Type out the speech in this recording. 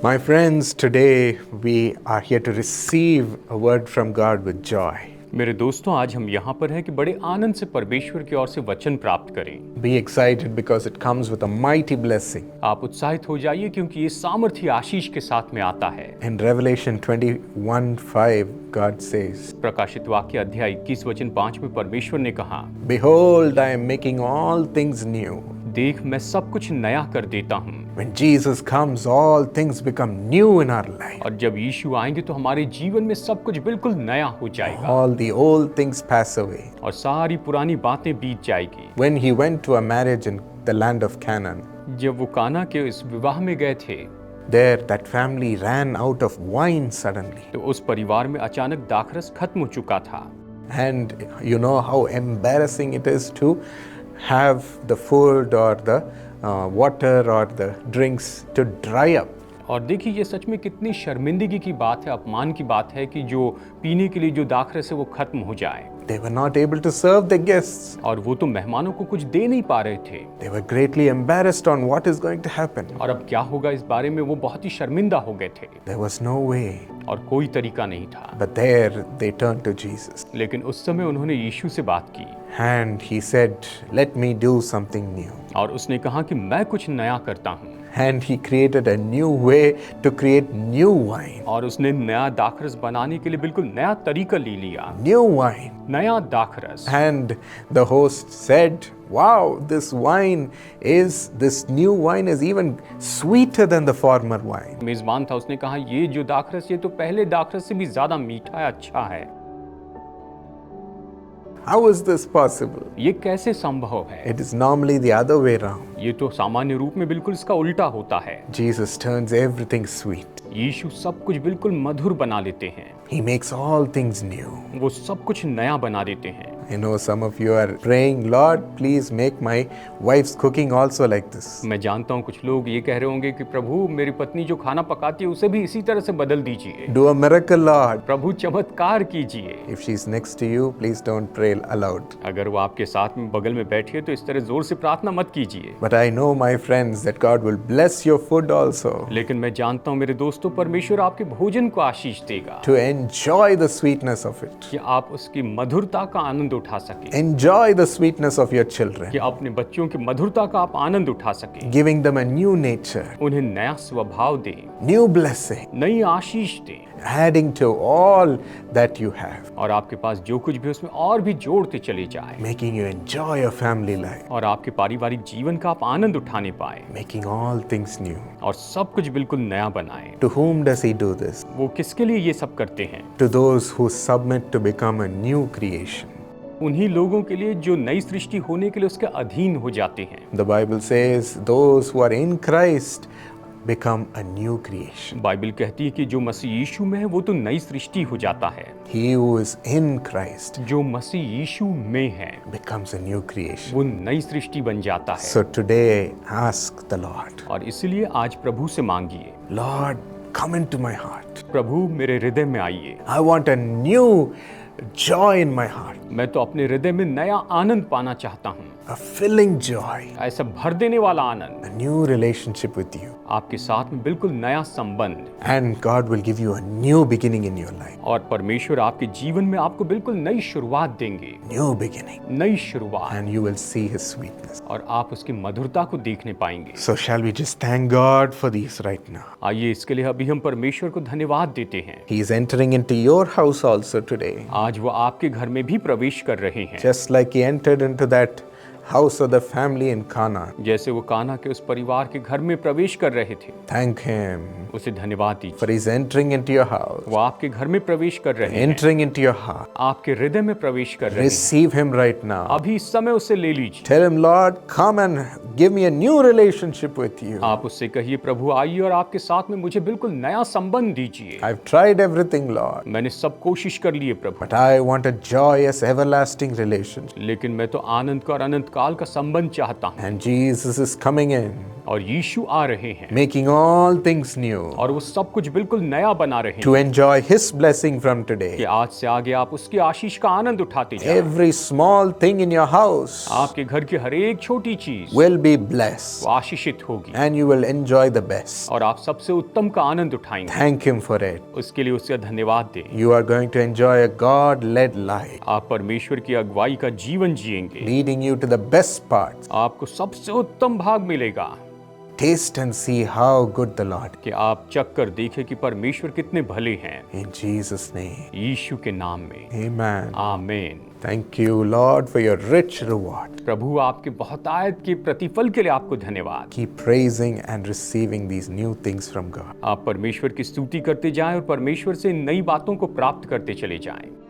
My friends, today we are here to receive a word from God with joy. मेरे दोस्तों, आज हम यहाँ पर हैं कि बड़े आनंद से परमेश्वर की ओर से वचन प्राप्त करें। Be excited because it comes with a mighty blessing. आप उत्साहित हो जाइए क्योंकि ये सामर्थ्य आशीष के साथ में आता है। In Revelation 21:5, God says, प्रकाशित वाक्य अध्याय 21 वचन 5 में परमेश्वर ने कहा, Behold, I am making all things new. देख मैं सब कुछ नया कर देता हूँ। When Jesus comes, all things become new in our life. और जब यीशु आएंगे तो हमारे जीवन में सब कुछ बिल्कुल नया हो जाएगा All the old things pass away. और सारी पुरानी बातें बीत जाएगी। When he went to a marriage in the land of Canaan, जब वो काना के इस विवाह में गए थे there that family ran out of wine suddenly. तो उस परिवार में अचानक दाखरस खत्म हो चुका था। And you know how embarrassing it is to have the food or the water or the drinks to dry up. और देखिए ये सच में कितनी शर्मिंदगी की बात है, अपमान की बात है कि जो पीने के लिए जो दाखरस है वो खत्म हो जाए। They were not able to serve the guests. और वो तो मेहमानों को कुछ दे नहीं पा रहे थे। They were greatly embarrassed on what is going to happen. और अब क्या होगा इस बारे में वो बहुत ही शर्मिंदा हो गए थे There was no way. और कोई तरीका नहीं था। But there they turned to Jesus. लेकिन उस समय उन्होंने यीशु से बात की And he said, Let me do something new. और उसने कहा कि मैं कुछ नया करता हूँ। And he created a new way to create new wine. और उसने नया दाखरस बनाने के लिए बिल्कुल नया तरीका ले लिया। New wine. नया दाखरस। And the host said, Wow, this new wine is even sweeter than the former wine. मेजबान था, उसने कहा ये जो दाखरस ये तो पहले दाखरस से भी ज्यादा मीठा है, अच्छा है। How is this possible? ये कैसे संभव है? It is normally the other way around. ये तो सामान्य रूप में बिल्कुल इसका उल्टा होता है। Jesus turns everything sweet. यीशु सब कुछ बिल्कुल मधुर बना देते हैं। He makes all things new. वो सब कुछ नया बना देते हैं। I know some of you are praying, Lord, please make my wife's cooking also like this. मैं जानता हूँ कुछ लोग ये कह रहे होंगे कि प्रभु मेरी पत्नी जो खाना पकाती है उसे भी इसी तरह से बदल दीजिए। Do a miracle, Lord. प्रभु चमत्कार कीजिए। If she's next to you, please don't pray aloud. अगर वो आपके साथ में बगल में बैठी है तो इस तरह जोर से प्रार्थना मत कीजिए। But I know, my friends, that God will bless your food also. लेकिन मैं जानता हूँ मेरे दोस्तों, परमेश्वर आपके भोजन को आशीष देगा। To enjoy the sweetness of it. कि आप उसकी मधुरता का आनंद उठा सकें। Enjoy the sweetness of your children. कि अपने बच्चों की मधुरता का आप आनंद उठा सकें। Giving them a new nature, उन्हें नया स्वभाव दें, new blessing, नई आशीष दें, adding to all that you have, और आपके पास जो कुछ भी उसमें और भी जोड़ते चले जाएं, making you enjoy your family life, और आपके पारिवारिक जीवन का आप आनंद उठाने पाए, making all things new. और सब कुछ बिल्कुल नया बनाएं। To whom does he do this? वो किसके लिए ये सब करते हैं? To those who submit to become a new creation. उन्हीं लोगों के लिए जो नई सृष्टि होने के लिए उसके अधीन हो जाते हैं। The Bible says those who are in Christ become a new creation. Bible कहती है कि जो मसीह यीशु में है वो तो नई सृष्टि हो जाता है। He who is in Christ जो मसीह यीशु में है becomes a new creation. वो नई सृष्टि बन जाता है। So today ask the Lord, और इसलिए आज प्रभु से मांगिए, Lord, come into my heart. प्रभु मेरे हृदय में आइए। I want a new joy in my heart, मैं तो अपने हृदय में नया आनंद पाना चाहता हूँ, a filling joy, ऐसा भर देने वाला आनंद, a new relationship with you. आपके साथ में बिल्कुल नया संबंध। And God will give you a new beginning in your life. और परमेश्वर आपके जीवन में आपको बिल्कुल नई शुरुआत देंगे, New beginning. नई शुरुआत, And you will see His sweetness. और आप उसकी मधुरता को देखने पाएंगे। So shall we just thank God for these right now? आइए इसके लिए अभी हम परमेश्वर को धन्यवाद देते हैं। He is entering into your house also today. आज वो आपके घर में भी प्रवेश कर रहे हैं, Just like He entered into that house of the family in Cana. जैसे वो काना के उस परिवार के घर में प्रवेश कर रहे थे। Thank Him उसे धन्यवाद दीजिए, for He's entering into your house, वो आपके घर में प्रवेश कर रहे हैं, entering into your heart. आपके हृदय में प्रवेश कर रहे हैं। Receive Him right now. अभी इस समय उसे ले लीजिए। Tell Him, Lord, come and give me a new relationship with you. आप उससे कहिए, प्रभु आइए और आपके साथ में मुझे बिल्कुल नया संबंध दीजिए। I've tried everything, Lord, मैंने सब कोशिश कर ली है प्रभु, but I want a joyous, everlasting relationship. लेकिन मैं तो आनंद का और अनंत भूतकाल का संबंध चाहता हूँ। And Jesus is coming in, और यीशु आ रहे हैं making all things new, और वो सब कुछ बिल्कुल नया बना रहे हैं to enjoy His blessing from कि today. आज से आगे आप उसकी आशीष का आनंद उठाते जाएं। Every small thing in your house आपके घर की हर एक छोटी चीज will be blessed, वो आशीषित होगी and you will enjoy the best. और आप सबसे उत्तम का आनंद उठाएंगे। Thank Him for it. उसके लिए उसका धन्यवाद दें। You are going to enjoy a God-led life, आप परमेश्वर की अगुवाई का जीवन जिएंगे। leading you to the best parts. आपको सबसे उत्तम भाग मिलेगा Taste and see how good the Lord कि आप चख कर देखें कि परमेश्वर कितने भले हैं। is. In Jesus' name. यीशु के नाम में Amen. आमीन। Thank you, Lord, for your rich reward. प्रभु आपके बहुतायत के प्रतिफल के लिए आपको धन्यवाद। Keep praising and receiving these new things from God. आप परमेश्वर की स्तुति करते जाएं और परमेश्वर से नई बातों को प्राप्त करते चले जाएं।